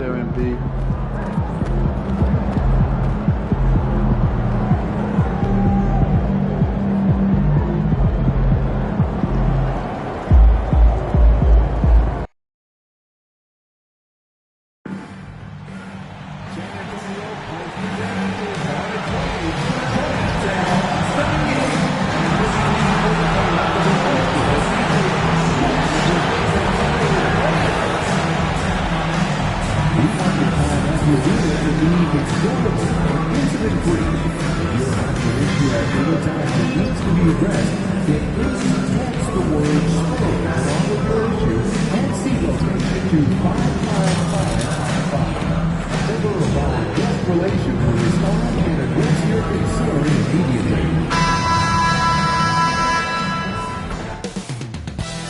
there, MP.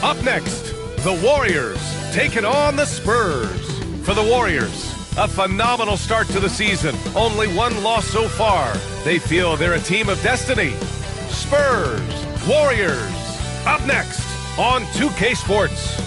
Up next, the Warriors taking on the Spurs. For the Warriors, a phenomenal start to the season. Only one loss so far. They feel they're a team of destiny. Spurs, Warriors, up next on 2K Sports.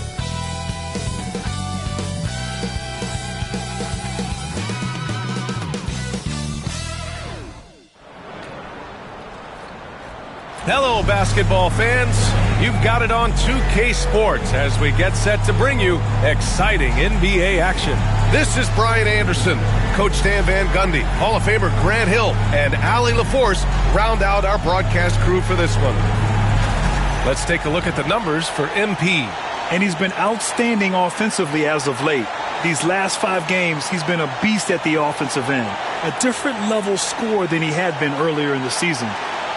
Hello, basketball fans. You've got it on 2K Sports as we get set to bring you exciting NBA action. This is Brian Anderson. Coach Stan Van Gundy, Hall of Famer Grant Hill, and Allie LaForce round out our broadcast crew for this one. Let's take a look at the numbers for MP. And he's been outstanding offensively as of late. These last 5 games, he's been a beast at the offensive end. A different level score than he had been earlier in the season.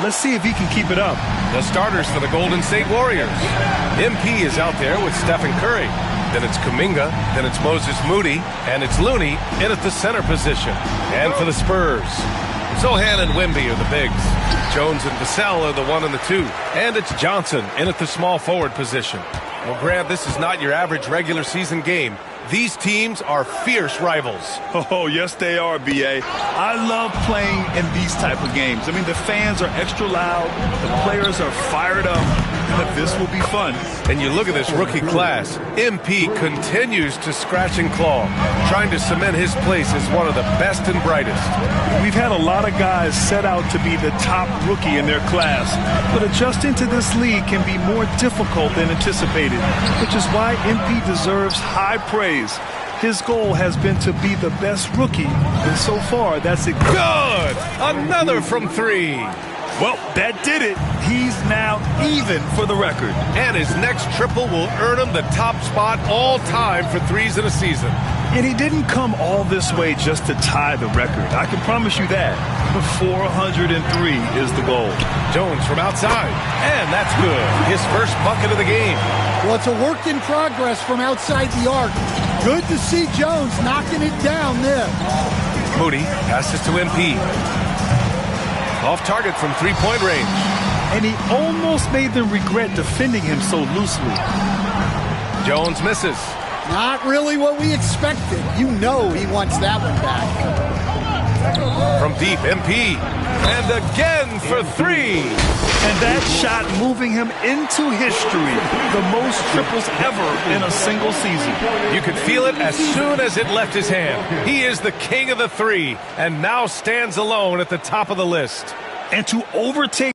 Let's see if he can keep it up. The starters for the Golden State Warriors. MP is out there with Stephen Curry. Then it's Kuminga, then it's Moses Moody, and it's Looney in at the center position. And for the Spurs, Zohan and Wemby are the bigs. Jones and Vassell are the 1 and the 2. And it's Johnson in at the small forward position. Well, Grant, this is not your average regular season game. These teams are fierce rivals. Oh, yes, they are, B.A. I love playing in these type of games. I mean, the fans are extra loud. The players are fired up. This will be fun. And you look at this rookie class. MP continues to scratch and claw, trying to cement his place as one of the best and brightest. We've had a lot of guys set out to be the top rookie in their class, but adjusting to this league can be more difficult than anticipated, which is why MP deserves high praise. His goal has been to be the best rookie, and so far, that's it. Good! Another from 3. Well, that did it. He's now even for the record. And his next triple will earn him the top spot all time for threes in a season. And he didn't come all this way just to tie the record. I can promise you that. 403 is the goal. Jones from outside. And that's good. His first bucket of the game. Well, it's a work in progress from outside the arc. Good to see Jones knocking it down there. Moody passes to MP. Off target from three-point range. And he almost made them regret defending him so loosely. Jones misses. Not really what we expected. You know he wants that one back. From deep, MP. And again for 3. And that shot moving him into history. The most triples ever in a single season. You could feel it as soon as it left his hand. He is the king of the 3 and now stands alone at the top of the list. And to overtake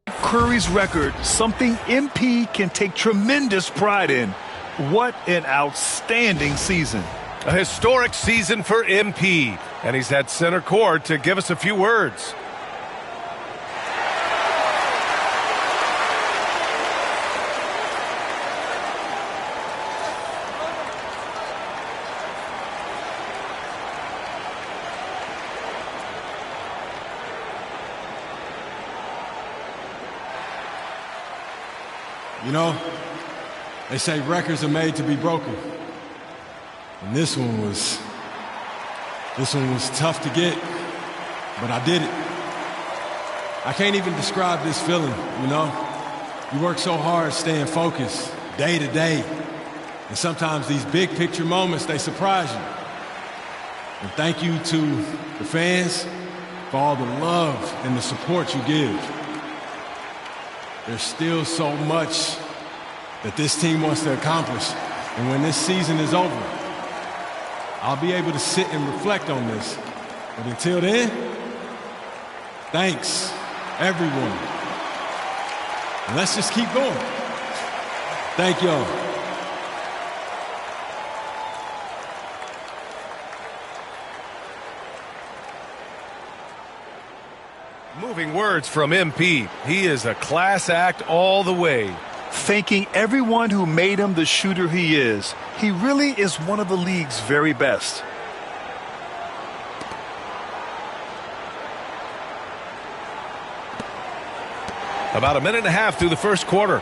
Curry's record, something MP can take tremendous pride in. What an outstanding season. A historic season for MP. And he's had center court to give us a few words. You know, they say records are made to be broken. And this one was tough to get, but I did it. I can't even describe this feeling, you know? You work so hard staying focused day to day. And sometimes these big picture moments, they surprise you. And thank you to the fans for all the love and the support you give. There's still so much that this team wants to accomplish. And when this season is over, I'll be able to sit and reflect on this. But until then, thanks, everyone. And let's just keep going. Thank y'all. Moving words from MP. He is a class act all the way. Thanking everyone who made him the shooter he is. He really is one of the league's very best. About a minute and a half through the first quarter.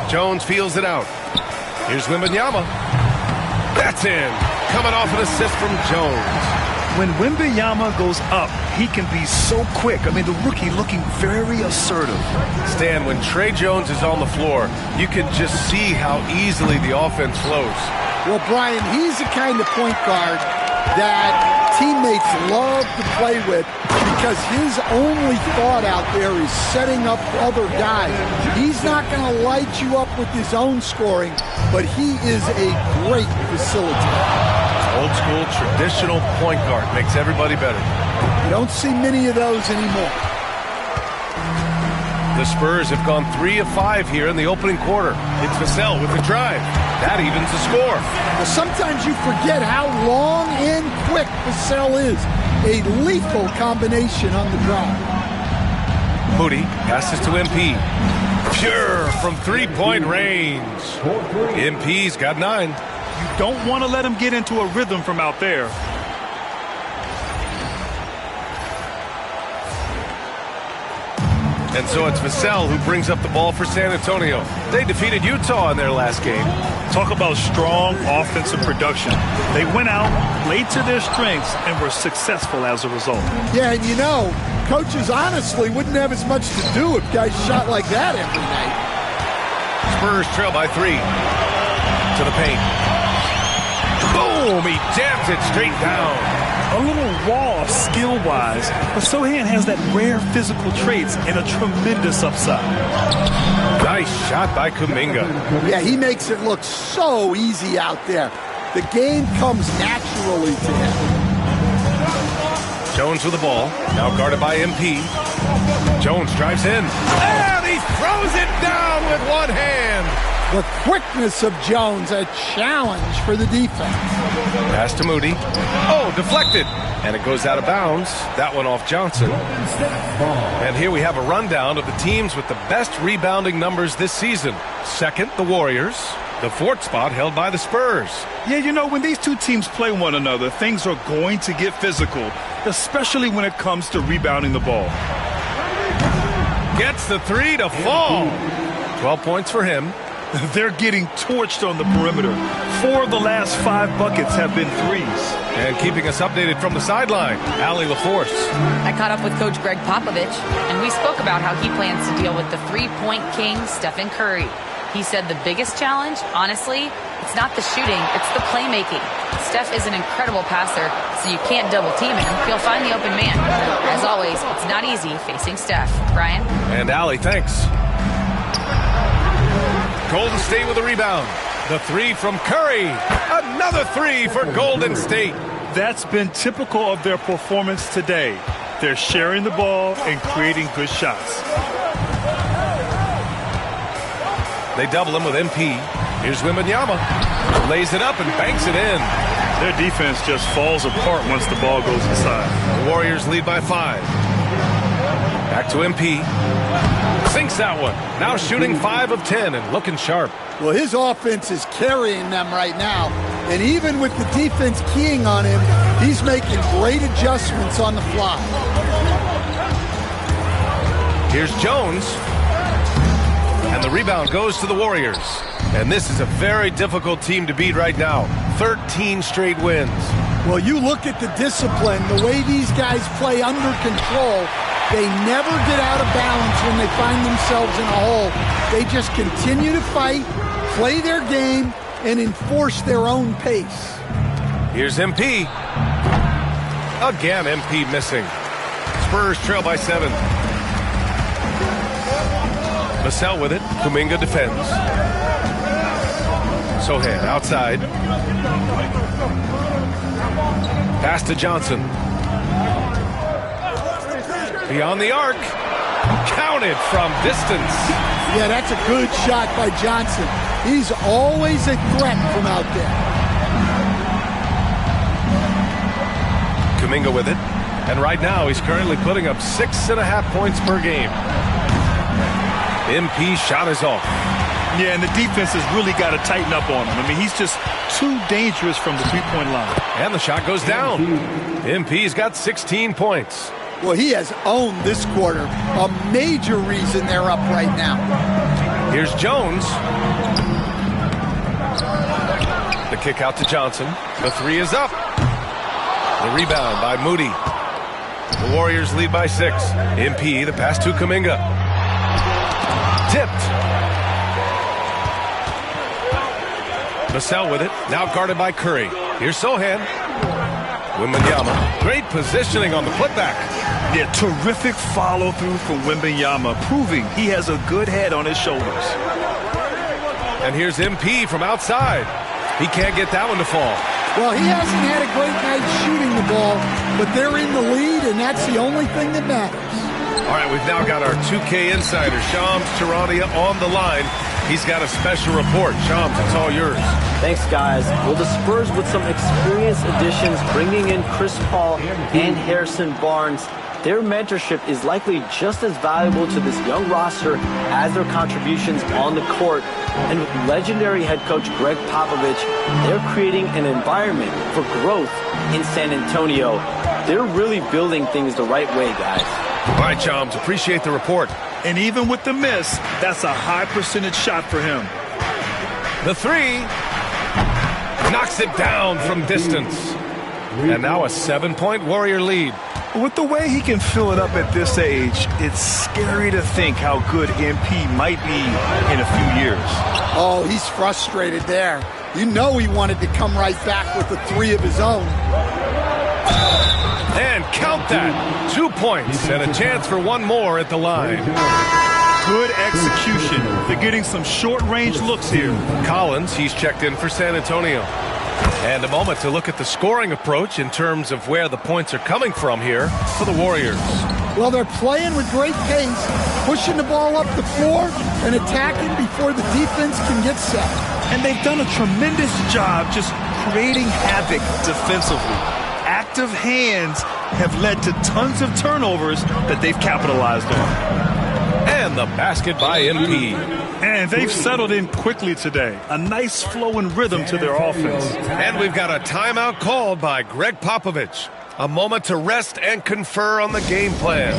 Jones feels it out. Here's Wembanyama. That's in. Coming off an assist from Jones. When Wembanyama goes up, he can be so quick. I mean, the rookie looking very assertive. Stan, when Trey Jones is on the floor, you can just see how easily the offense flows. Well, Brian, he's the kind of point guard that teammates love to play with because his only thought out there is setting up other guys. He's not going to light you up with his own scoring, but he is a great facilitator. Old school, traditional point guard makes everybody better. You don't see many of those anymore. The Spurs have gone 3 of 5 here in the opening quarter. It's Vassell with the drive. That evens the score. Well, sometimes you forget how long and quick Vassell is. A lethal combination on the drive. Moody passes to MP. Pure from three-point range. MP's got 9. You don't want to let him get into a rhythm from out there. And so it's Vassell who brings up the ball for San Antonio. They defeated Utah in their last game. Talk about strong offensive production. They went out, played to their strengths, and were successful as a result. Yeah, and you know, coaches honestly wouldn't have as much to do if guys shot like that every night. Spurs trail by 3. To the paint. Boom! He jams it straight down. A little raw skill-wise, but Sohan has that rare physical traits and a tremendous upside. Nice shot by Kuminga. Yeah, he makes it look so easy out there. The game comes naturally to him. Jones with the ball, now guarded by MP. Jones drives in, and he throws it down with one hand. The quickness of Jones, a challenge for the defense. Pass to Moody. Oh, deflected. And it goes out of bounds. That one off Johnson. And here we have a rundown of the teams with the best rebounding numbers this season. Second, the Warriors. The 4th spot held by the Spurs. Yeah, you know, when these two teams play one another, things are going to get physical, especially when it comes to rebounding the ball. Gets the 3 to fall. 12 points for him. They're getting torched on the perimeter. 4 of the last 5 buckets have been threes. And keeping us updated from the sideline, Allie LaForce. I caught up with Coach Greg Popovich, and we spoke about how he plans to deal with the three-point king, Stephen Curry. He said the biggest challenge, honestly, it's not the shooting, it's the playmaking. Steph is an incredible passer, so you can't double-team him. He'll find the open man. As always, it's not easy facing Steph. Brian? And Allie, thanks. Golden State with a rebound. The 3 from Curry. Another 3 for Golden State. That's been typical of their performance today. They're sharing the ball and creating good shots. They double him with MP. Here's Wembanyama. Lays it up and banks it in. Their defense just falls apart once the ball goes inside. The Warriors lead by 5. Back to MP. Sinks that one. Now shooting 5 of 10 and looking sharp. Well, his offense is carrying them right now. And even with the defense keying on him, he's making great adjustments on the fly. Here's Jones. And the rebound goes to the Warriors. And this is a very difficult team to beat right now. 13 straight wins. Well, you look at the discipline, the way these guys play under control. They never get out of balance when they find themselves in a hole. They just continue to fight, play their game, and enforce their own pace. Here's MP. Again, MP missing. Spurs trail by 7. Vassell with it. Kuminga defends. Sohan outside. Pass to Johnson. Beyond the arc. Counted from distance. Yeah, that's a good shot by Johnson. He's always a threat from out there. Kuminga with it. And right now, he's currently putting up 6.5 points per game. MP shot is off. Yeah, and the defense has really got to tighten up on him. I mean, he's just too dangerous from the three-point line. And the shot goes down. MP's got 16 points. Well, he has owned this quarter. A major reason they're up right now. Here's Jones. The kick out to Johnson. The three is up. The rebound by Moody. The Warriors lead by 6. MP, the pass to Kuminga. Tipped. Vassell with it. Now guarded by Curry. Here's Sohan. Wembanyama. Great positioning on the putback. Yeah, terrific follow-through from Wembanyama, proving he has a good head on his shoulders. And here's MP from outside. He can't get that one to fall. Well, he hasn't had a great night shooting the ball, but they're in the lead, and that's the only thing that matters. All right, we've now got our 2K insider, Shams Charania, on the line. He's got a special report. Shams, it's all yours. Thanks, guys. Well, the Spurs with some experienced additions, bringing in Chris Paul and Harrison Barnes. Their mentorship is likely just as valuable to this young roster as their contributions on the court. And with legendary head coach Greg Popovich, they're creating an environment for growth in San Antonio. They're really building things the right way, guys. All right, Shams, appreciate the report. And even with the miss, that's a high percentage shot for him. The three knocks it down from distance. And now a 7-point Warrior lead. With the way he can fill it up at this age, it's scary to think how good MP might be in a few years. Oh, he's frustrated there. You know he wanted to come right back with the three of his own. And count that. 2 points and a chance for one more at the line. Good execution. They're getting some short-range looks here. Collins, he's checked in for San Antonio. And a moment to look at the scoring approach in terms of where the points are coming from here for the Warriors. Well, they're playing with great pace, pushing the ball up the floor and attacking before the defense can get set. And they've done a tremendous job just creating havoc defensively. Active hands have led to tons of turnovers that they've capitalized on. And the basket by MP. And they've settled in quickly today. A nice flow and rhythm to their offense. And we've got a timeout called by Greg Popovich. A moment to rest and confer on the game plan.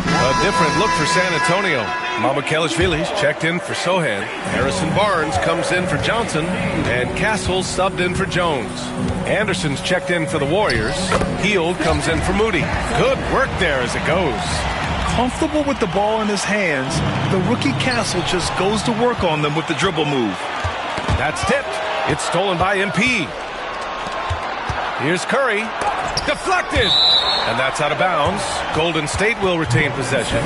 A different look for San Antonio. Mamukelashvili's checked in for Sohan. Harrison Barnes comes in for Johnson. And Castle's subbed in for Jones. Anderson's checked in for the Warriors. Hield comes in for Moody. Good work there as it goes. Comfortable with the ball in his hands, the rookie Castle just goes to work on them with the dribble move. That's tipped. It's stolen by MP. Here's Curry. Deflected. And that's out of bounds. Golden State will retain possession.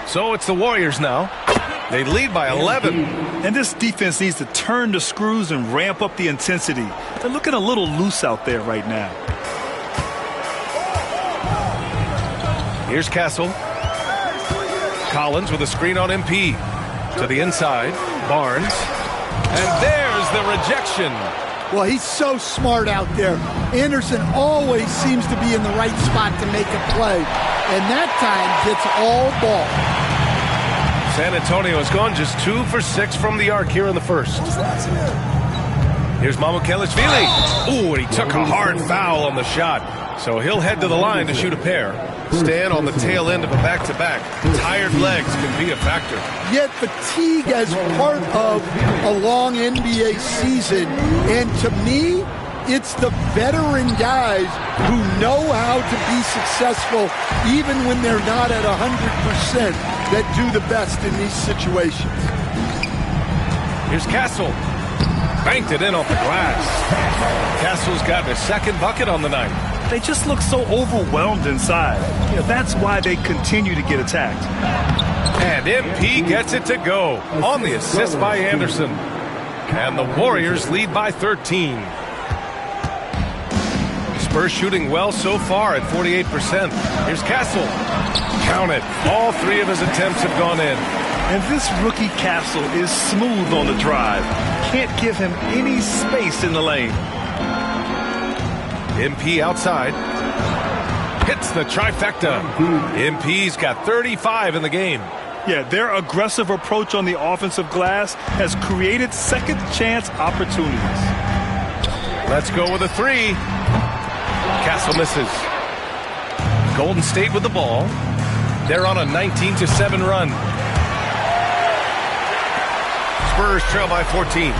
So it's the Warriors now. They lead by 11. And this defense needs to turn the screws and ramp up the intensity. They're looking a little loose out there right now. Here's Castle. Collins with a screen on MP. To the inside. Barnes. And there's the rejection. Well, he's so smart out there. Anderson always seems to be in the right spot to make a play. And that time gets all ball. San Antonio has gone just 2 for 6 from the arc here in the first. Here's Mamukelashvili. Ooh, and he took a hard foul on the shot. So he'll head to the line to shoot a pair. Stan on the tail end of a back-to-back. Tired legs can be a factor. Yet fatigue as part of a long NBA season. And to me, it's the veteran guys who know how to be successful even when they're not at 100% that do the best in these situations. Here's Castle. Banked it in off the glass. Castle's got his second bucket on the night. they just look so overwhelmed inside. That's why they continue to get attacked. And MP gets it to go on the assist by Anderson. And the Warriors lead by 13. Spurs shooting well so far at 48%. Here's Castle. Count it. All three of his attempts have gone in. And this rookie Castle is smooth on the drive. Can't give him any space in the lane. MP outside. Hits the trifecta. MP's got 35 in the game. Yeah, their aggressive approach on the offensive glass has created second chance opportunities. Let's go with a three. Castle misses. Golden State with the ball. They're on a 19-7 run. Spurs trail by 14.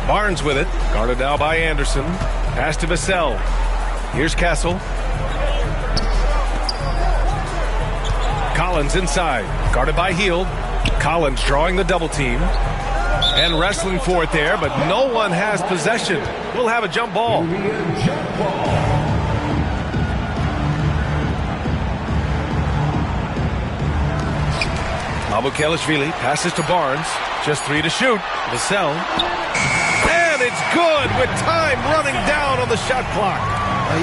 Barnes with it. Guarded now by Anderson. Pass to Vassell. Here's Castle. Collins inside. Guarded by Hield. Collins drawing the double team. And wrestling for it there, but no one has possession. We'll have a jump ball. Mamukelashvili passes to Barnes. Just three to shoot. Vassell. And it's good with time running down on the shot clock.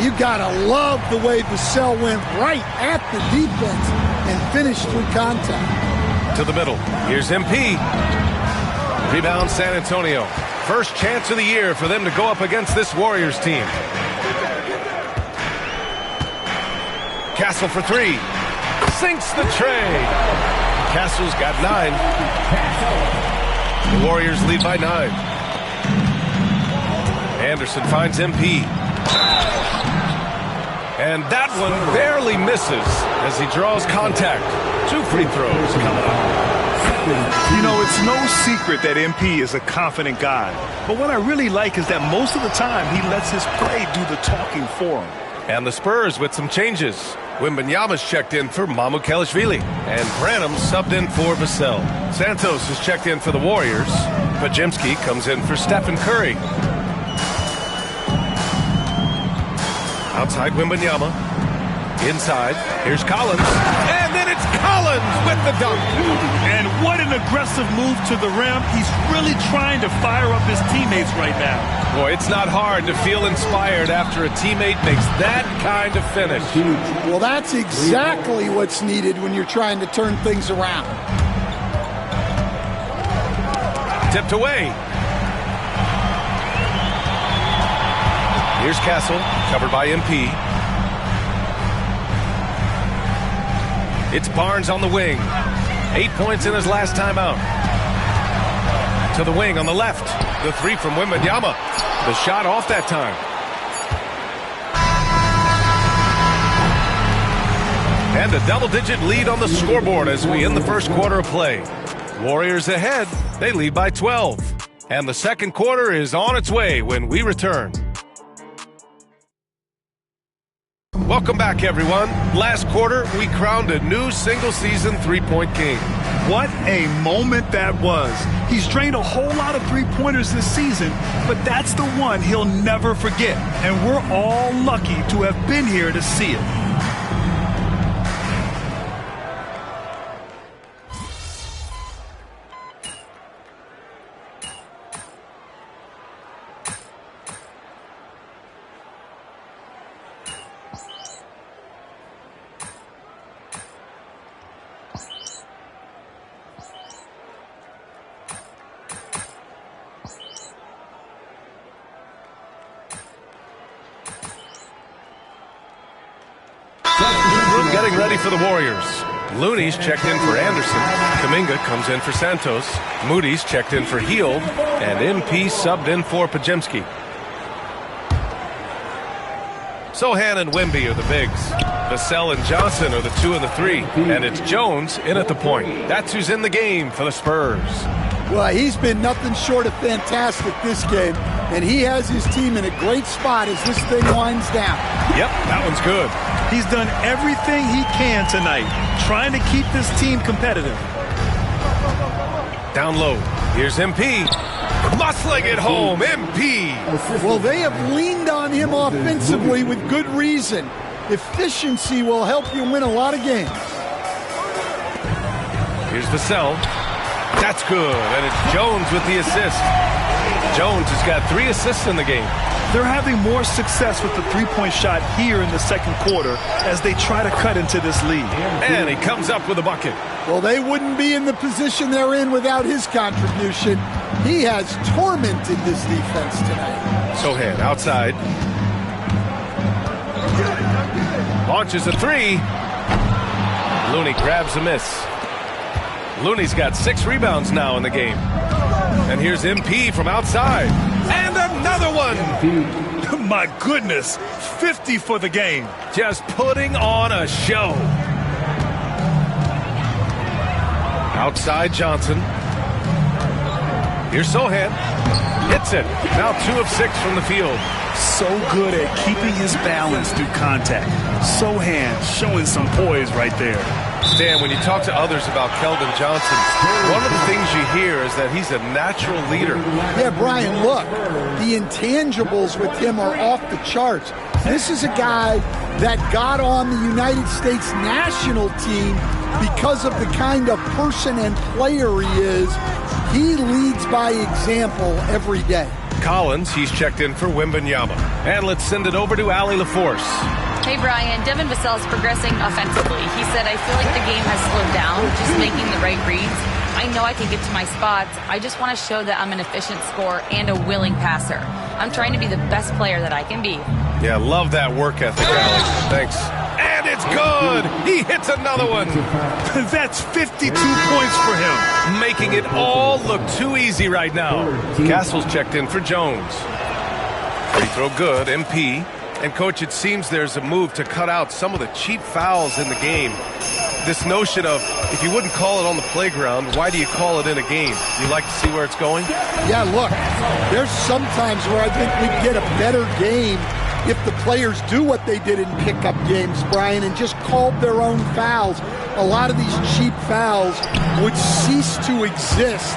You gotta love the way Vassell went right at the defense and finished through contact. To the middle. Here's MP. Rebound San Antonio. First chance of the year for them to go up against this Warriors team. Castle for three. Sinks the tray. Castle's got 9. The Warriors lead by 9. Anderson finds MP. And that one barely misses as he draws contact. 2 free throws coming up. It's no secret that MP is a confident guy. But what I really like is that most of the time he lets his play do the talking for him. And the Spurs with some changes. Wembanyama's checked in for Mamukelashvili. And Branham subbed in for Vassell. Santos is checked in for the Warriors. Podziemski comes in for Stephen Curry. Outside Wembanyama. Inside. Here's Collins. And then it's Collins with the dunk. And what an aggressive move to the rim. He's really trying to fire up his teammates right now. Boy, it's not hard to feel inspired after a teammate makes that kind of finish. Well, that's exactly what's needed when you're trying to turn things around. Tipped away. Here's Castle, covered by MP. It's Barnes on the wing. 8 points in his last time out. To the wing on the left. The three from Wembanyama. The shot off that time. And a double-digit lead on the scoreboard as we end the first quarter of play. Warriors ahead. They lead by 12. And the second quarter is on its way when we return. Welcome back, everyone. Last quarter, we crowned a new single-season three-point king. What a moment that was. He's drained a whole lot of three-pointers this season, but that's the one he'll never forget. And we're all lucky to have been here to see it. Getting ready for the Warriors. Looney's checked in for Anderson. Kuminga comes in for Santos. Moody's checked in for Hield. And MP subbed in for Podziemski. Sohan and Wemby are the bigs. Vassell and Johnson are the 2 and the 3. And it's Jones in at the point. That's who's in the game for the Spurs. Well, he's been nothing short of fantastic this game. And he has his team in a great spot as this thing winds down. Yep, that one's good. He's done everything he can tonight, trying to keep this team competitive. Down low. Here's MP. Muscling it home, MP. Well, they have leaned on him offensively with good reason. Efficiency will help you win a lot of games. Here's Vassell. That's good, and it's Jones with the assist. Jones has got 3 assists in the game. They're having more success with the three-point shot here in the second quarter as they try to cut into this lead. And he comes up with a bucket. Well, they wouldn't be in the position they're in without his contribution. He has tormented this defense tonight. Sohan outside. Launches a 3. Looney grabs a miss. Looney's got 6 rebounds now in the game. And here's MP from outside. And another one! My goodness, 50 for the game. Just putting on a show. Outside Johnson. Here's Sohan. Hits it. Now 2 of 6 from the field. So good at keeping his balance through contact. Sohan showing some poise right there. Stan, when you talk to others about Keldon Johnson, one of the things you hear is that he's a natural leader. Yeah, Brian, look, the intangibles with him are off the charts. This is a guy that got on the United States national team because of the kind of person and player he is. He leads by example every day. Collins, he's checked in for Wembanyama. And let's send it over to Allie LaForce. Hey, Brian, Devin Vassell is progressing offensively. He said, I feel like the game has slowed down, just making the right reads. I know I can get to my spots. I just want to show that I'm an efficient scorer and a willing passer. I'm trying to be the best player that I can be. Yeah, love that work ethic, Allie. Thanks. And it's good! He hits another one! That's 52 points for him. Making it all look too easy right now. Castle's checked in for Jones. Free throw good, MP. And, Coach, it seems there's a move to cut out some of the cheap fouls in the game. This notion of, if you wouldn't call it on the playground, why do you call it in a game? You like to see where it's going? Yeah, look, there's some times where I think we'd get a better game if the players do what they did in pickup games, Brian, and just called their own fouls. A lot of these cheap fouls would cease to exist.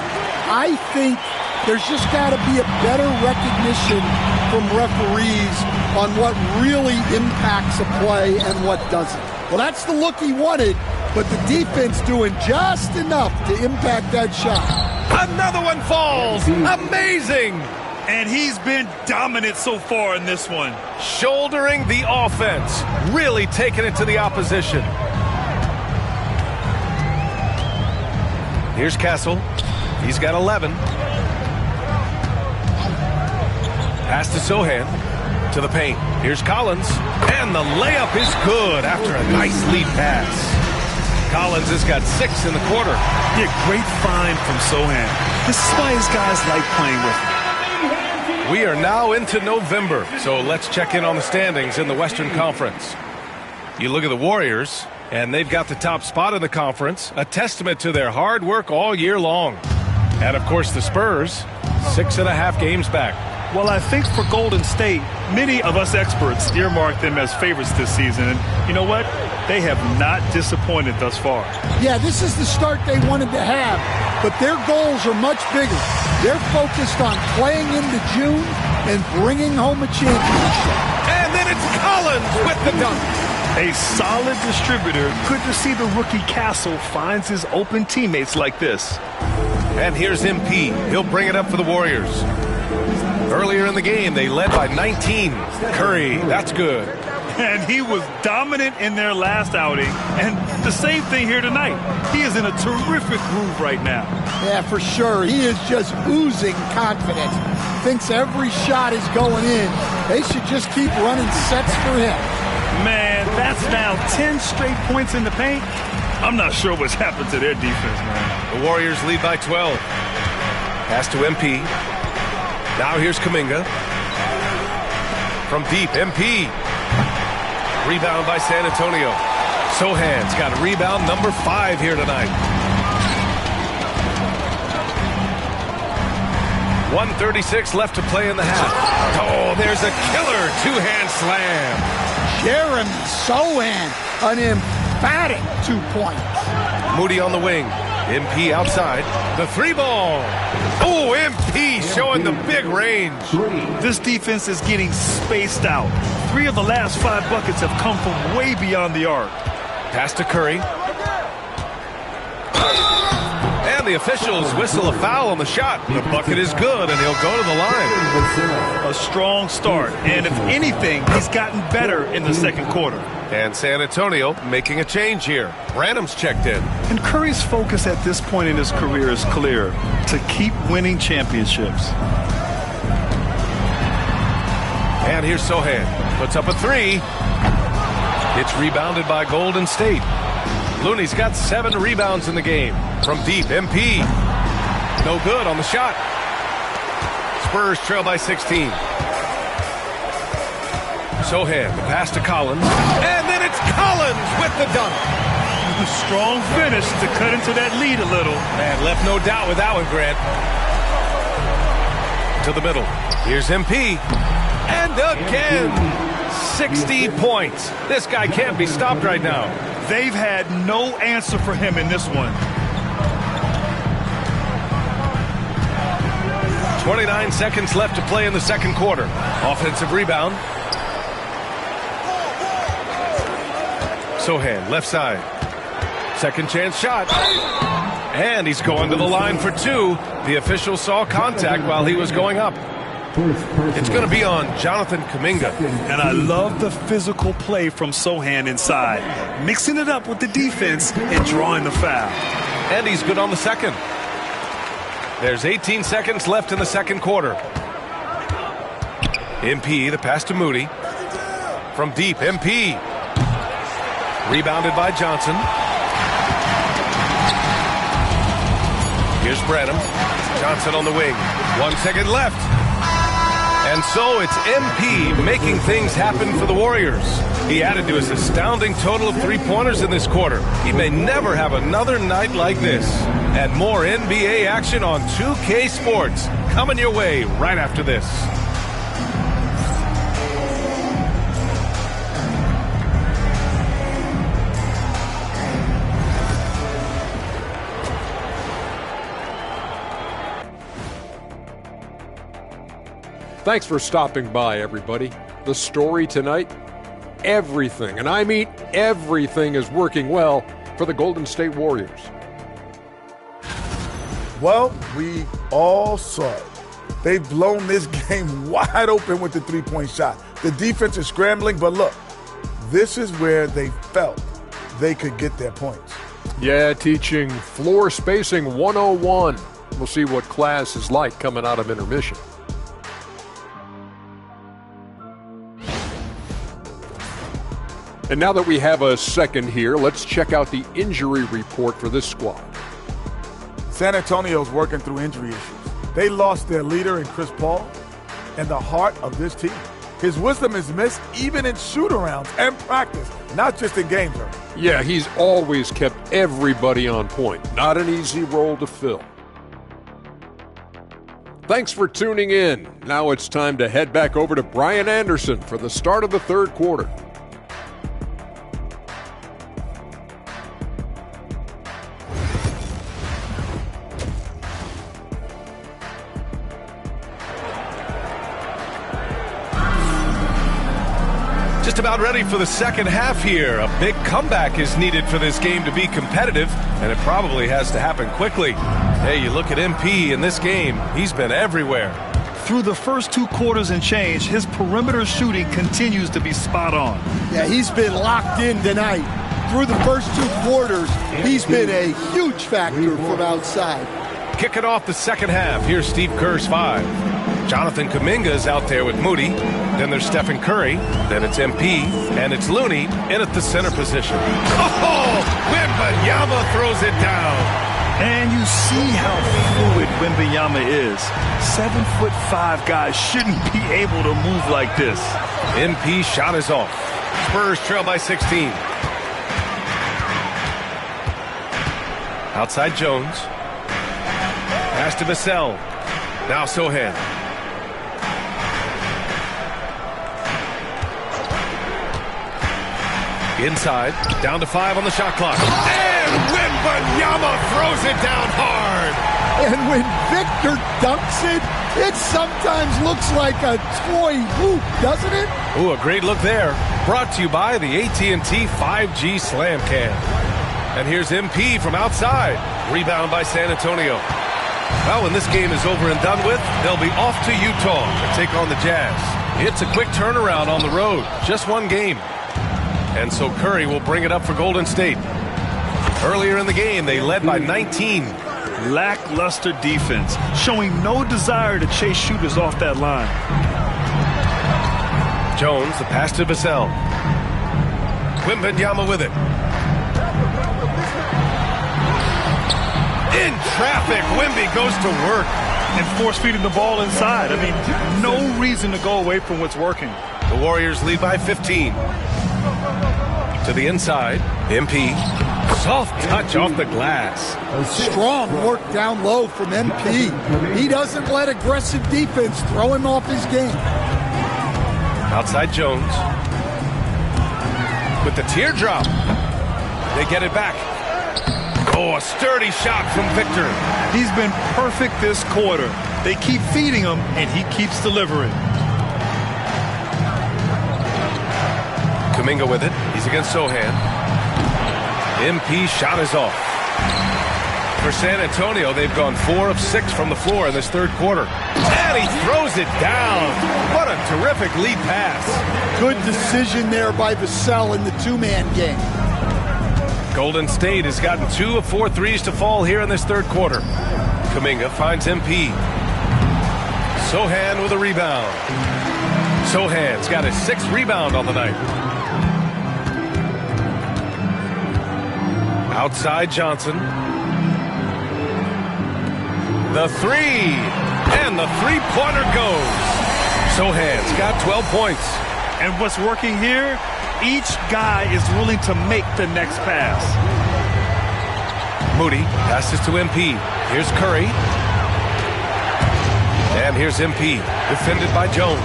I think there's just got to be a better recognition from referees on what really impacts a play and what doesn't. Well, that's the look he wanted, but the defense doing just enough to impact that shot. Another one falls! Amazing! And he's been dominant so far in this one. Shouldering the offense, really taking it to the opposition. Here's Castle. He's got 11. Pass to Sohan. To the paint. Here's Collins. And the layup is good after a nice lead pass. Collins has got 6 in the quarter. Yeah, great find from Sohan. This is why his guys like playing with him. We are now into November, so let's check in on the standings in the Western Conference. You look at the Warriors, and they've got the top spot in the conference, a testament to their hard work all year long. And, of course, the Spurs, 6.5 games back. Well, I think for Golden State, many of us experts earmarked them as favorites this season. And you know what? They have not disappointed thus far. Yeah, this is the start they wanted to have, but their goals are much bigger. They're focused on playing into June and bringing home a championship. And then it's Collins with the dunk. A solid distributor. Good to see the rookie Castle finds his open teammates like this. And here's MP. He'll bring it up for the Warriors. Earlier in the game, they led by 19. Curry, that's good. And he was dominant in their last outing. And the same thing here tonight. He is in a terrific groove right now. Yeah, for sure. He is just oozing confidence. Thinks every shot is going in. They should just keep running sets for him. Man, that's now 10 straight points in the paint. I'm not sure what's happened to their defense, man. The Warriors lead by 12. Pass to MP. Now here's Kuminga. From deep, MP. Rebound by San Antonio. Sohan's got rebound number 5 here tonight. 1:36 left to play in the half. Oh, there's a killer two-hand slam. Jeremy Sohan, an emphatic 2 points. Moody on the wing. MP outside. The three ball. Oh, MP showing the big range. This defense is getting spaced out. 3 of the last 5 buckets have come from way beyond the arc. Pass to Curry. And the officials whistle a foul on the shot. The bucket is good, and he'll go to the line. A strong start, and if anything, he's gotten better in the second quarter. And San Antonio making a change here. Branham's checked in. And Curry's focus at this point in his career is clear: to keep winning championships. And here's Sohan. Puts up a 3. It's rebounded by Golden State. Looney's got 7 rebounds in the game. From deep, MP. No good on the shot. Spurs trail by 16. Sohan, the pass to Collins. And then it's Collins with the dunk. A strong finish to cut into that lead a little. Man, left no doubt with that one, Grant. To the middle. Here's MP. And again, 60 points. This guy can't be stopped right now. They've had no answer for him in this one. 29 seconds left to play in the second quarter. Offensive rebound. Sohan, left side. Second chance shot. And he's going to the line for 2. The official saw contact while he was going up. It's going to be on Jonathan Kuminga. And I love the physical play from Sohan inside, mixing it up with the defense and drawing the foul. And he's good on the second. There's 18 seconds left in the second quarter. MP, the pass to Moody. From deep, MP. Rebounded by Johnson. Here's Branham. Johnson on the wing. 1 second left. And so it's MP making things happen for the Warriors. He added to his astounding total of 3-pointers in this quarter. He may never have another night like this. And more NBA action on 2K Sports coming your way right after this. Thanks for stopping by, everybody. The story tonight, everything, and I mean everything, is working well for the Golden State Warriors. Well, we all saw it. They've blown this game wide open with the three-point shot. The defense is scrambling, but look, this is where they felt they could get their points. Yeah, teaching floor spacing 101. We'll see what class is like coming out of intermission. And now that we have a second here, let's check out the injury report for this squad. San Antonio's working through injury issues. They lost their leader in Chris Paul and the heart of this team. His wisdom is missed even in shoot-arounds and practice, not just in games. Yeah, he's always kept everybody on point. Not an easy role to fill. Thanks for tuning in. Now it's time to head back over to Brian Anderson for the start of the third quarter. Just about ready for the second half here. A big comeback is needed for this game to be competitive, and it probably has to happen quickly. Hey, you look at MP in this game, he's been everywhere. Through the first 2 quarters and change, his perimeter shooting continues to be spot on. Yeah, he's been locked in tonight. Through the first 2 quarters, he's been a huge factor from outside. Kicking off the second half, here's Steve Kerr's 5. Jonathan Kuminga is out there with Moody. Then there's Stephen Curry. Then it's MP. And it's Looney in at the center position. Oh! Wembanyama throws it down. And you see how fluid Wembanyama is. 7'5" guys shouldn't be able to move like this. MP shot is off. Spurs trail by 16. Outside Jones. Pass to Vassell. Now Sohan. Inside, down to 5 on the shot clock. And Wembanyama throws it down hard. And when Victor dunks it, it sometimes looks like a toy hoop, doesn't it? Ooh, a great look there. Brought to you by the AT&T 5G Slam Cam. And here's MP from outside. Rebound by San Antonio. Well, when this game is over and done with, they'll be off to Utah to take on the Jazz. It's a quick turnaround on the road. Just one game. And so Curry will bring it up for Golden State. Earlier in the game, they led by 19. Lackluster defense, showing no desire to chase shooters off that line. Jones, the pass to Vassell. Wembanyama with it. In traffic, Wemby goes to work. And force feeding the ball inside. I mean, no reason to go away from what's working. The Warriors lead by 15. To the inside, MP. Soft touch off the glass. Strong work down low from MP. He doesn't let aggressive defense throw him off his game. Outside Jones. With the teardrop. They get it back. Oh, a sturdy shot from Victor. He's been perfect this quarter. They keep feeding him, and he keeps delivering. Kuminga with it. He's against Sohan. MP shot is off. For San Antonio, they've gone 4 of 6 from the floor in this third quarter. And he throws it down. What a terrific lead pass. Good decision there by Vassell in the two-man game. Golden State has gotten 2 of 4 threes to fall here in this third quarter. Kuminga finds MP. Sohan with a rebound. Sohan's got his 6th rebound on the night. Outside Johnson. The three. And the three-pointer goes. Sohan's got 12 points. And what's working here? Each guy is willing to make the next pass. Moody passes to MP. Here's Curry. And here's MP, defended by Jones.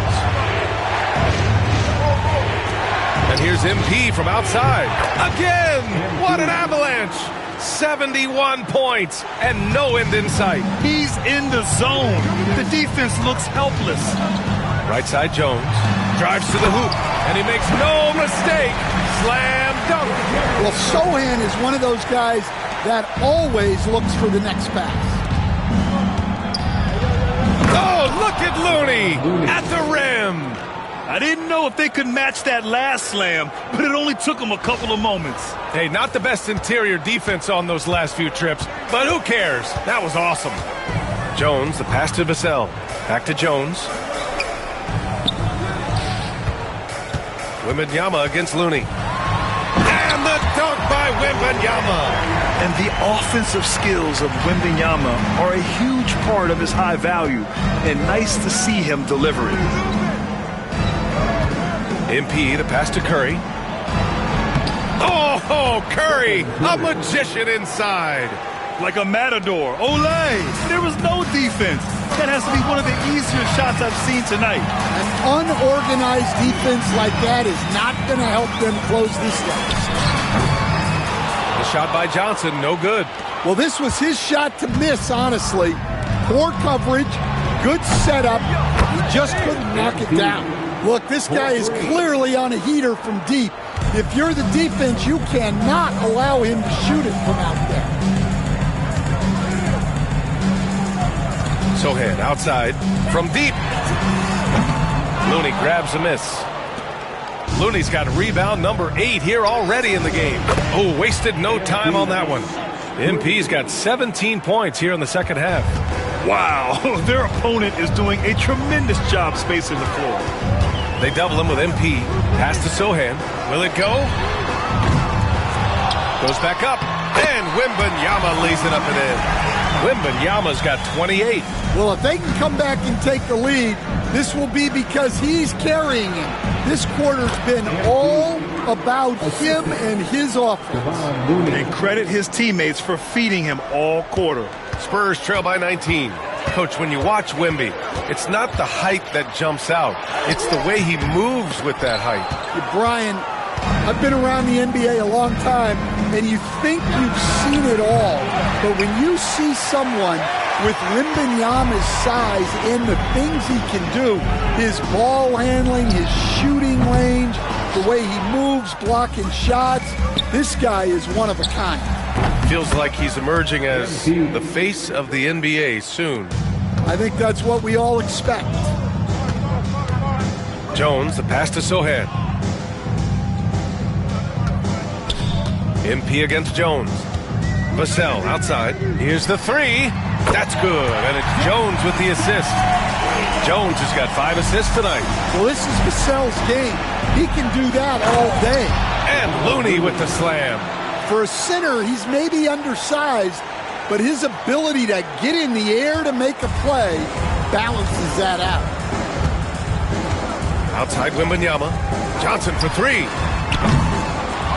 And here's MP from outside. Again! What an avalanche! 71 points and no end in sight. He's in the zone. The defense looks helpless. Right side Jones. Drives to the hoop. And he makes no mistake. Slam dunk. Well, Sohan is one of those guys that always looks for the next pass. Oh, look at Looney at the rim. I didn't know if they could match that last slam, but it only took them a couple of moments. Hey, not the best interior defense on those last few trips, but who cares? That was awesome. Jones, the pass to Vassell. Back to Jones. Wembanyama against Looney. And the dunk by Wembanyama. And the offensive skills of Wembanyama are a huge part of his high value, and nice to see him deliver it. MP, the pass to Curry. Oh, Curry, a magician inside. Like a matador. Olay! There was no defense. That has to be one of the easier shots I've seen tonight. An unorganized defense like that is not going to help them close this game. The shot by Johnson, no good. Well, this was his shot to miss, honestly. Poor coverage, good setup. He just couldn't knock it down. Look, this guy is clearly on a heater from deep. If you're the defense, you cannot allow him to shoot it from out there. Sohan outside from deep. Looney grabs a miss. Looney's got rebound number 8 here already in the game. Oh, wasted no time on that one. MP's got 17 points here in the second half. Wow, their opponent is doing a tremendous job spacing the floor. They double him with MP. Pass to Sohan. Will it go? Goes back up. And Wembanyama lays it up and in. Wembanyama's got 28. Well, if they can come back and take the lead, this will be because he's carrying him. This quarter's been all about him and his offense. And credit his teammates for feeding him all quarter. Spurs trail by 19. Coach, when you watch Wemby, it's not the height that jumps out. It's the way he moves with that height. Brian, I've been around the NBA a long time, and you think you've seen it all. But when you see someone with Wembanyama's size and the things he can do, his ball handling, his shooting range, the way he moves, blocking shots, this guy is one of a kind. Feels like he's emerging as the face of the NBA soon. I think that's what we all expect. Jones, the pass to Sohan. MP against Jones. Vassell outside. Here's the three. That's good. And it's Jones with the assist. Jones has got 5 assists tonight. Well, this is Vassell's game. He can do that all day. And Looney with the slam. For a center, he's maybe undersized, but his ability to get in the air to make a play balances that out. Outside Wembanyama. Johnson for 3.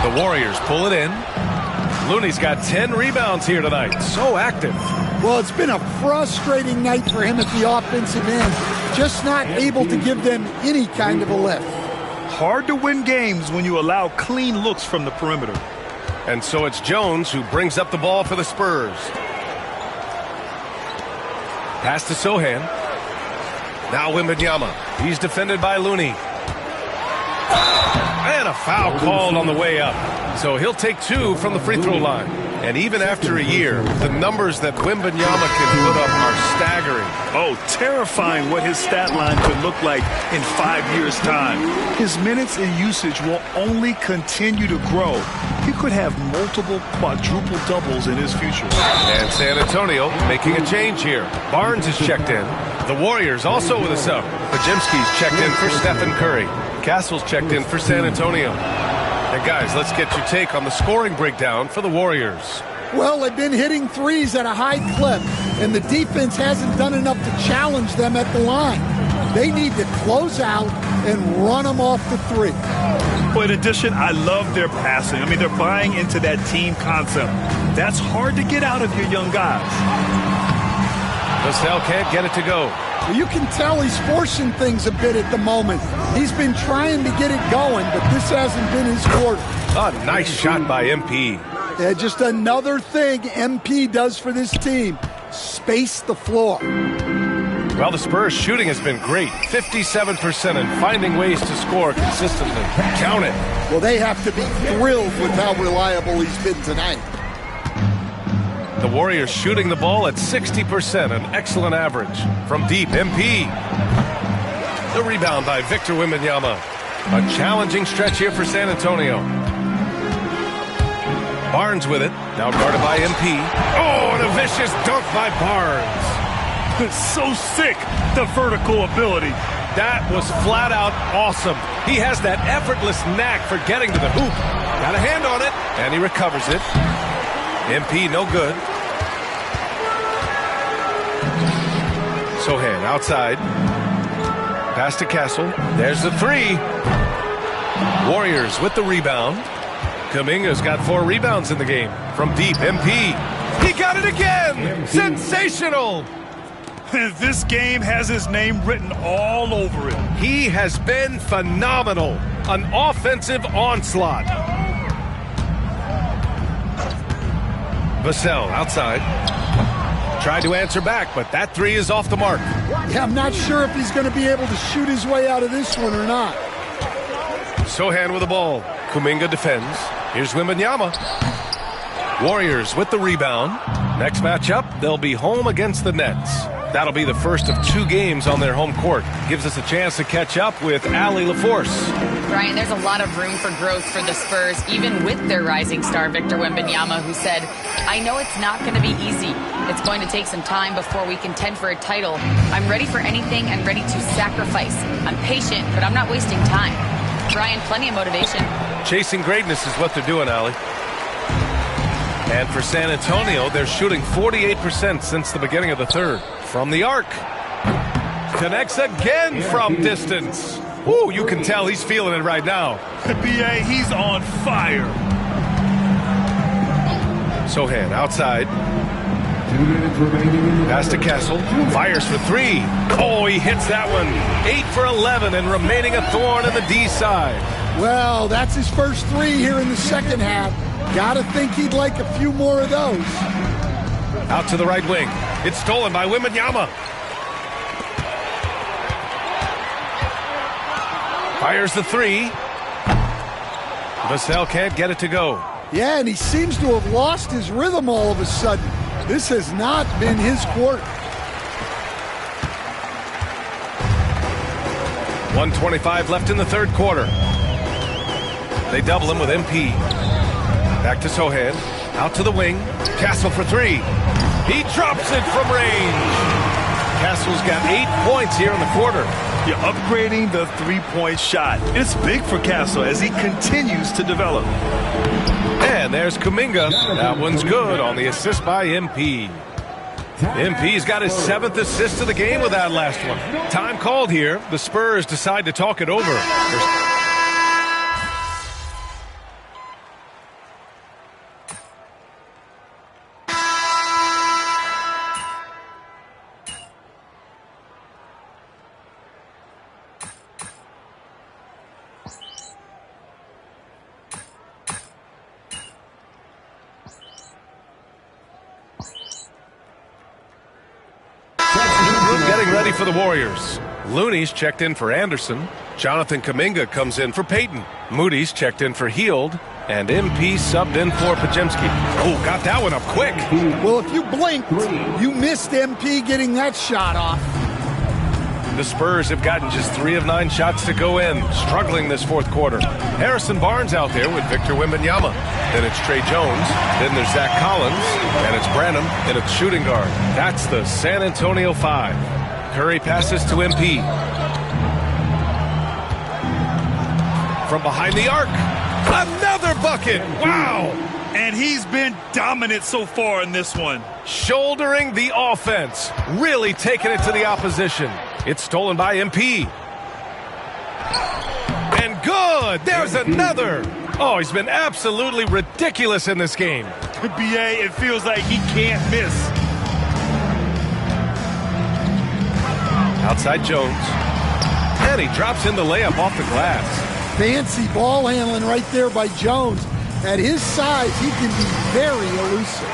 The Warriors pull it in. Looney's got 10 rebounds here tonight. So active. Well, it's been a frustrating night for him at the offensive end. Just not able to give them any kind of a lift. Hard to win games when you allow clean looks from the perimeter. And so it's Jones who brings up the ball for the Spurs. Pass to Sohan. Now Wembanyama. He's defended by Looney. And a foul called on the way up. So he'll take 2 from the free throw line. And even after a year, the numbers that Wembanyama can put up are staggering. Oh, terrifying what his stat line could look like in 5 years' time. His minutes and usage will only continue to grow. He could have multiple quadruple doubles in his future. And San Antonio making a change here. Barnes is checked in. The Warriors also with a sub. Pajimski's checked in for Stephen Curry. Castle's checked in for San Antonio. And guys, let's get your take on the scoring breakdown for the Warriors. Well, they've been hitting threes at a high clip, and the defense hasn't done enough to challenge them at the line. They need to close out and run them off the three. Well, in addition, I love their passing. I mean, they're buying into that team concept. That's hard to get out of your young guys. Vassell can't get it to go. You can tell he's forcing things a bit at the moment. He's been trying to get it going, but this hasn't been his quarter. A nice shot by MP. Yeah, just another thing MP does for this team. Space the floor. Well, the Spurs shooting has been great. 57% and finding ways to score consistently. Count it. Well, they have to be thrilled with how reliable he's been tonight. The Warriors shooting the ball at 60%, an excellent average. From deep, MP. The rebound by Victor Wembanyama. A challenging stretch here for San Antonio. Barnes with it, now guarded by MP. Oh, and a vicious dunk by Barnes. It's so sick, the vertical ability. That was flat out awesome. He has that effortless knack for getting to the hoop. Got a hand on it, and he recovers it. MP no good. Sohan outside. Pass to Castle. There's the three. Warriors with the rebound. Kuminga's got 4 rebounds in the game. From deep, MP. He got it again! Sensational! This game has his name written all over it. He has been phenomenal. An offensive onslaught. Vassell outside. Tried to answer back, but that 3 is off the mark. Yeah, I'm not sure if he's going to be able to shoot his way out of this one or not. Sohan with the ball. Kuminga defends. Here's Wembanyama. Warriors with the rebound. Next matchup, they'll be home against the Nets. That'll be the first of 2 games on their home court. Gives us a chance to catch up with Allie LaForce. Brian, there's a lot of room for growth for the Spurs, even with their rising star, Victor Wembanyama, who said, I know it's not going to be easy. It's going to take some time before we contend for a title. I'm ready for anything and ready to sacrifice. I'm patient, but I'm not wasting time. Brian, plenty of motivation. Chasing greatness is what they're doing, Allie. And for San Antonio, they're shooting 48% since the beginning of the third. From the arc. Connects again from distance. Ooh, you can tell he's feeling it right now. B.A., he's on fire. Sohan outside. Pass to Castle. Fires for 3. Oh, he hits that one. 8 for 11 and remaining a thorn in the D side. Well, that's his first 3 here in the second half. Gotta think he'd like a few more of those. Out to the right wing. It's stolen by Wembanyama. Fires the three. Vassell can't get it to go. Yeah, and he seems to have lost his rhythm all of a sudden. This has not been his quarter. 1:25 left in the third quarter. They double him with MP. Back to Sohan. Out to the wing. Castle for three. He drops it from range. Castle's got 8 points here in the quarter. You're upgrading the three-point shot. It's big for Castle as he continues to develop. And there's Kuminga. That one's good on the assist by MP. MP's got his 7th assist of the game with that last one. Time called here. The Spurs decide to talk it over. Getting ready for the Warriors. Looney's checked in for Anderson. Jonathan Kuminga comes in for Payton. Moody's checked in for Hield. And MP subbed in for Pajemski. Oh, got that one up quick. Well, if you blinked, you missed MP getting that shot off. The Spurs have gotten just 3 of 9 shots to go in, struggling this fourth quarter. Harrison Barnes out there with Victor Wembanyama. Then it's Trey Jones. Then there's Zach Collins. And it's Branham. And it's shooting guard. That's the San Antonio 5. Curry passes to MP. From behind the arc. Another bucket. Wow. And he's been dominant so far in this one. Shouldering the offense. Really taking it to the opposition. It's stolen by MP. And good. There's another. Oh, he's been absolutely ridiculous in this game. BA, it feels like he can't miss. Outside Jones. And he drops in the layup off the glass. Fancy ball handling right there by Jones. At his size, he can be very elusive.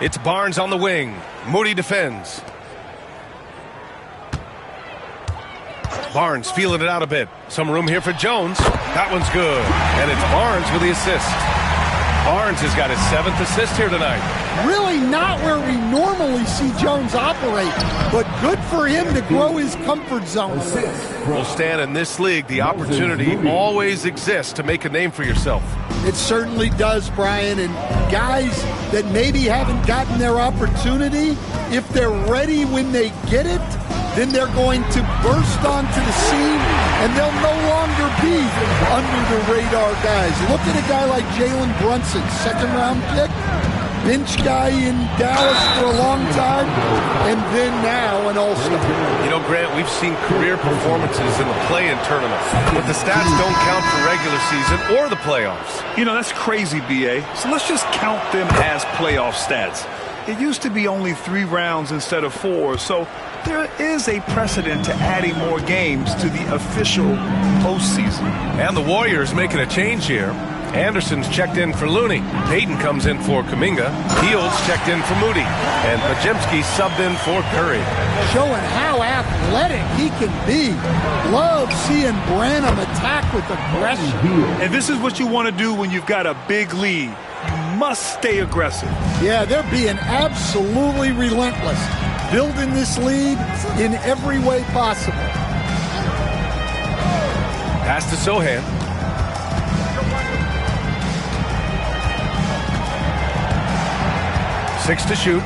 It's Barnes on the wing. Moody defends. Barnes feeling it out a bit. Some room here for Jones. That one's good. And it's Barnes with the assist. Barnes has got his 7th assist here tonight. Really not where we normally see Jones operate, but good for him to grow his comfort zone. Well, Stan, in this league, the opportunity always exists to make a name for yourself. It certainly does, Brian, and guys that maybe haven't gotten their opportunity, if they're ready when they get it, then they're going to burst onto the scene, and they'll no longer be under-the-radar guys. Look at a guy like Jalen Brunson, second-round pick, bench guy in Dallas for a long time, and then now an all-star. You know, Grant, we've seen career performances in the play-in tournament, but the stats don't count for regular season or the playoffs. You know, that's crazy, BA. So let's just count them as playoff stats. It used to be only 3 rounds instead of 4, so there is a precedent to adding more games to the official postseason. And the Warriors making a change here. Anderson's checked in for Looney. Payton comes in for Kuminga. Hield's checked in for Moody. And Pajemski subbed in for Curry. Showing how athletic he can be. Love seeing Branham attack with aggression. And this is what you want to do when you've got a big lead. You must stay aggressive. Yeah, they're being absolutely relentless. Building this lead in every way possible. Pass to Sohan. Six to shoot.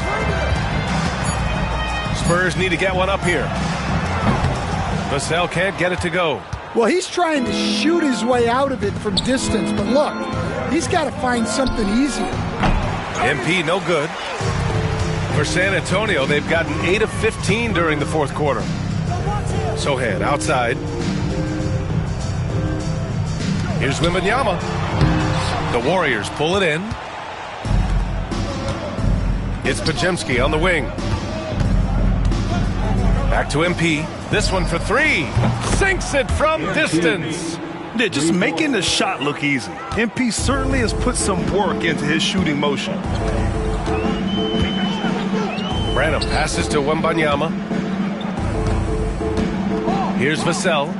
Spurs need to get one up here. Vassell can't get it to go. Well, he's trying to shoot his way out of it from distance, but look, he's got to find something easier. MP no good. For San Antonio, they've gotten 8 of 15 during the fourth quarter. Sohan outside. Here's Wembanyama. The Warriors pull it in. It's Pajemski on the wing. Back to MP. This one for 3. Sinks it from distance. Yeah, just making the shot look easy. MP certainly has put some work into his shooting motion. Branham passes to Wembanyama. Here's Vassell.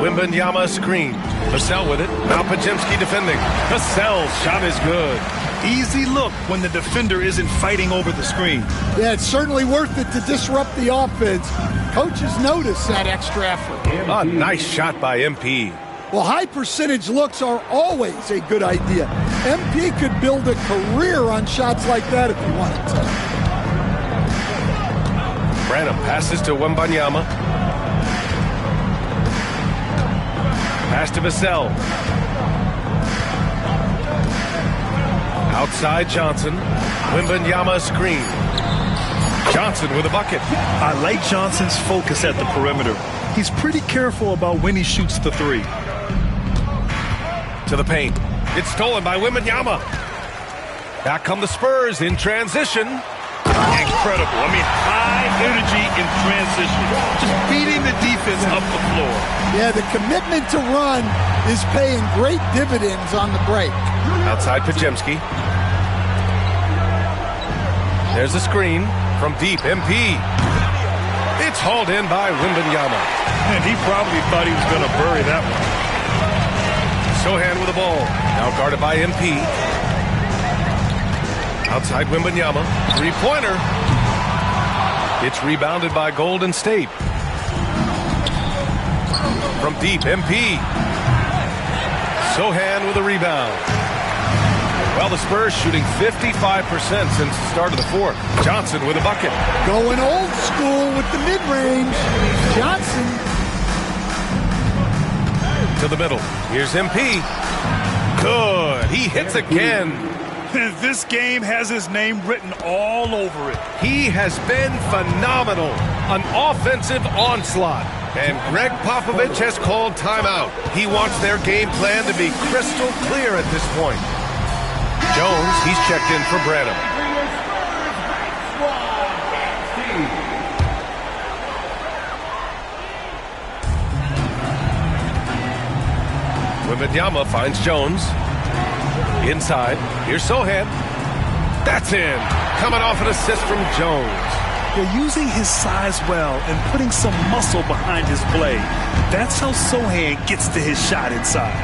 Wembanyama screen. Vassell with it. Now Podziemski defending. Vassell's shot is good. Easy look when the defender isn't fighting over the screen. Yeah, it's certainly worth it to disrupt the offense. Coaches notice that extra effort. A nice shot by MP. Well, high percentage looks are always a good idea. MP could build a career on shots like that if he wanted to. Branham passes to Wembanyama. Pass to Vassell. Outside Johnson. Wembanyama screen. Johnson with a bucket. I like Johnson's focus at the perimeter. He's pretty careful about when he shoots the three. To the paint. It's stolen by Wembanyama. Back come the Spurs in transition. Incredible. I mean, high energy in transition. Just beating the defense up the floor. Yeah, the commitment to run is paying great dividends on the break. Outside Podziemski. There's a screen from deep. MP. It's hauled in by Wembanyama. And he probably thought he was going to bury that one. Sohan with the ball. Now guarded by MP. Outside Wembanyama. Three-pointer. It's rebounded by Golden State. From deep, MP. Sohan with a rebound. Well, the Spurs shooting 55% since the start of the fourth. Johnson with a bucket. Going old school with the mid-range. Johnson. To the middle. Here's MP. Good. He hits again. This game has his name written all over it. He has been phenomenal. An offensive onslaught. And Greg Popovich has called timeout. He wants their game plan to be crystal clear at this point. Jones, he's checked in for Branham. Wembanyama finds Jones. Inside. Here's Sohan. That's in. Coming off an assist from Jones. They're using his size well and putting some muscle behind his play. That's how Sohan gets to his shot inside.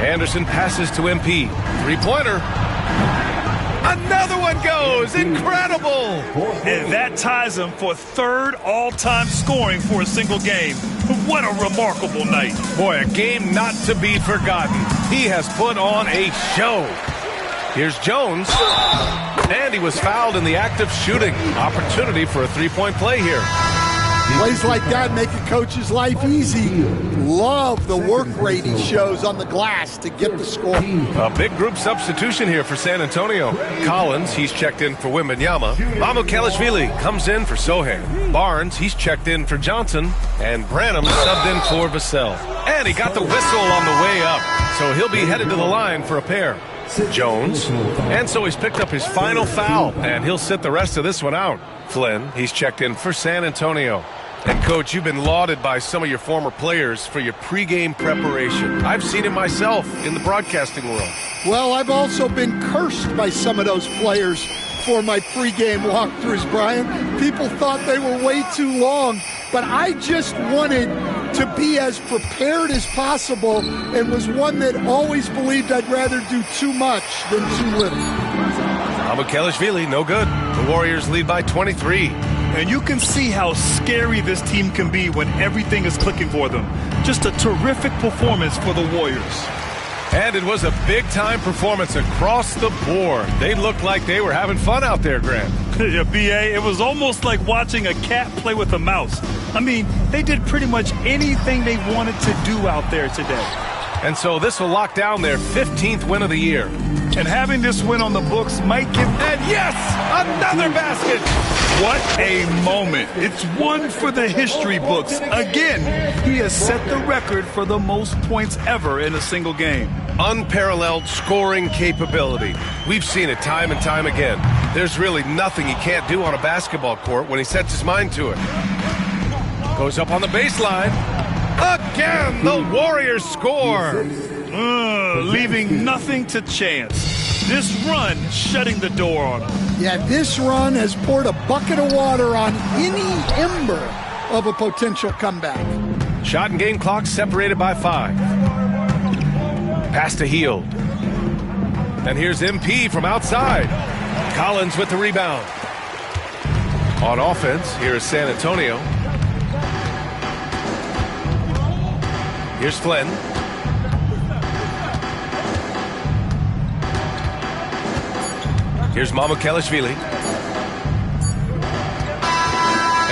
Anderson passes to MP. Three-pointer. Another one goes. Incredible. And that ties him for third all-time scoring for a single game. What a remarkable night. Boy, a game not to be forgotten. He has put on a show. Here's Jones. And he was fouled in the act of shooting. Opportunity for a three-point play here. Plays like that make a coach's life easy. Love the work rate he shows on the glass to get the score. A big group substitution here for San Antonio. Collins, he's checked in for Wembanyama. Mamukelashvili comes in for Sohan. Barnes, he's checked in for Johnson. And Branham subbed in for Vassell. And he got the whistle on the way up. So he'll be headed to the line for a pair. Jones. And so he's picked up his final foul. And he'll sit the rest of this one out. Flynn, he's checked in for San Antonio. And, Coach, you've been lauded by some of your former players for your pregame preparation. I've seen it myself in the broadcasting world. Well, I've also been cursed by some of those players for my pregame walkthroughs, Brian. People thought they were way too long, but I just wanted to be as prepared as possible and was one that always believed I'd rather do too much than too little. Mamukelashvili, no good. The Warriors lead by 23. And you can see how scary this team can be when everything is clicking for them. Just a terrific performance for the Warriors. And it was a big-time performance across the board. They looked like they were having fun out there, Grant. Yeah, B.A., it was almost like watching a cat play with a mouse. I mean, they did pretty much anything they wanted to do out there today. And so this will lock down their 15th win of the year. And having this win on the books might give... And yes, another basket! What a moment. It's one for the history books. Again, he has set the record for the most points ever in a single game. Unparalleled scoring capability. We've seen it time and time again. There's really nothing he can't do on a basketball court when he sets his mind to it. Goes up on the baseline. Again, the Warriors score. Leaving nothing to chance. This run shutting the door on them. Yeah, this run has poured a bucket of water on any ember of a potential comeback. Shot and game clock separated by 5. Pass to Hield. And here's MP from outside. Collins with the rebound. On offense, here is San Antonio. Here's Flynn. Here's Mamukelashvili.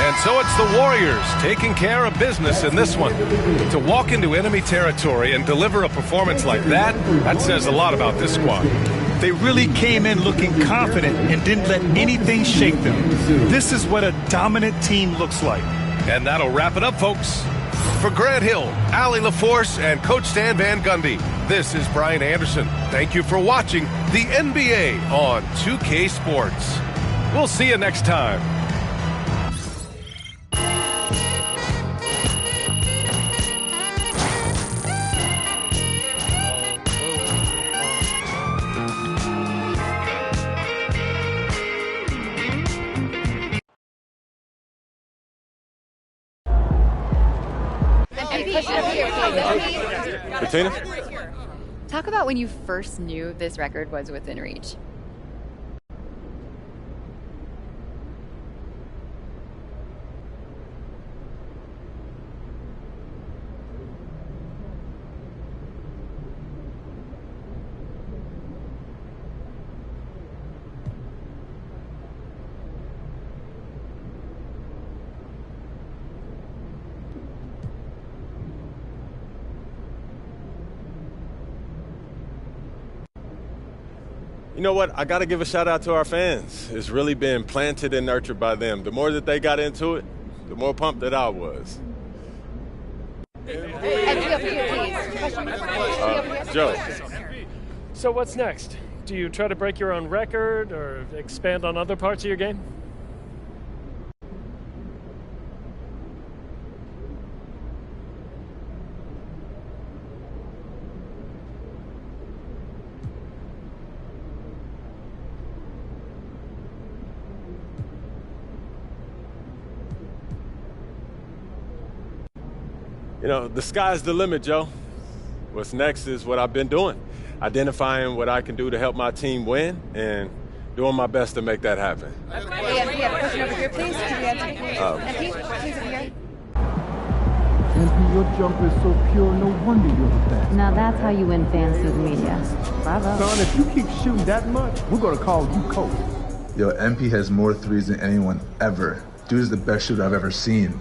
And so it's the Warriors taking care of business in this one. To walk into enemy territory and deliver a performance like that says a lot about this squad. They really came in looking confident and didn't let anything shake them. This is what a dominant team looks like. And that'll wrap it up, folks. For Grant Hill, Allie LaForce, and Coach Stan Van Gundy, this is Brian Anderson. Thank you for watching the NBA on 2K Sports. We'll see you next time. Bettina? Talk about when you first knew this record was within reach. You know what? I got to give a shout out to our fans. It's really been planted and nurtured by them. The more that they got into it, the more pumped that I was. Joe. So what's next? Do you try to break your own record or expand on other parts of your game? You know, the sky's the limit, Joe. What's next is what I've been doing, identifying what I can do to help my team win and doing my best to make that happen. Hey, we have a question over here, please. Can you answer? Please over here. MP, your jumper is so pure, no wonder you're the best. Now that's how you win fans through the media. Bravo. Son, if you keep shooting that much, we're going to call you coach. Yo, MP has more threes than anyone ever. Dude is the best shooter I've ever seen.